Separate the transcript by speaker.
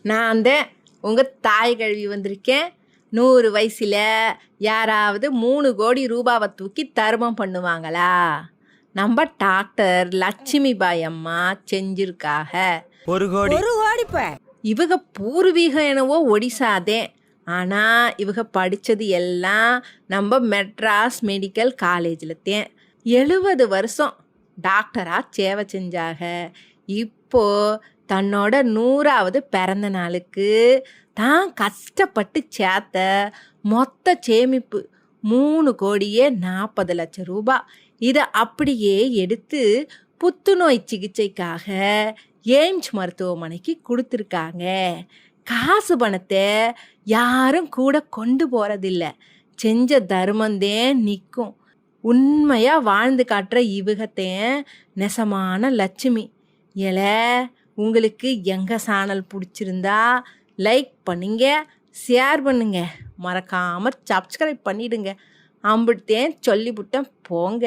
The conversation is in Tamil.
Speaker 1: நான் தான் உங்கள் தாய் கழுவி வந்திருக்கேன். 100 வயசில் யாராவது 3 கோடி ரூபாவை தூக்கி தர்மம் பண்ணுவாங்களா? நம்ம டாக்டர் லட்சுமி பாய் அம்மா செஞ்சிருக்காக.
Speaker 2: 1 கோடி
Speaker 1: இவங்க பூர்வீகம் என்னவோ ஒடிசாதே. ஆனால் இவங்க படித்தது எல்லாம் நம்ம மெட்ராஸ் மெடிக்கல் காலேஜில் தான். 70 வருஷம் டாக்டராக சேவை செஞ்சாக. இப்போது தன்னோட 100வது பிறந்த நாளுக்கு தான் கஷ்டப்பட்டு சேர்த்த மொத்த சேமிப்பு 3 கோடியே 40 லட்சம் ரூபாய். இதை அப்படியே எடுத்து புத்துநோய் சிகிச்சைக்காக எய்ம்ஸ் மருத்துவமனைக்கு கொடுத்துருக்காங்க. காசு பணத்தை யாரும் கூட கொண்டு போகிறதில்ல. செஞ்ச தர்மந்தே நிற்கும். உண்மையாக வாழ்ந்து காட்டுற இவகத்தையும் நெசமான லட்சுமி. உங்களுக்கு எங்கள் சேனல் பிடிச்சிருந்தா லைக் பண்ணுங்க, ஷேர் பண்ணுங்க, மறக்காமல் சப்ஸ்கிரைப் பண்ணிடுங்க. அம்பிட்டேன் சொல்லிவிட்டேன் போங்க.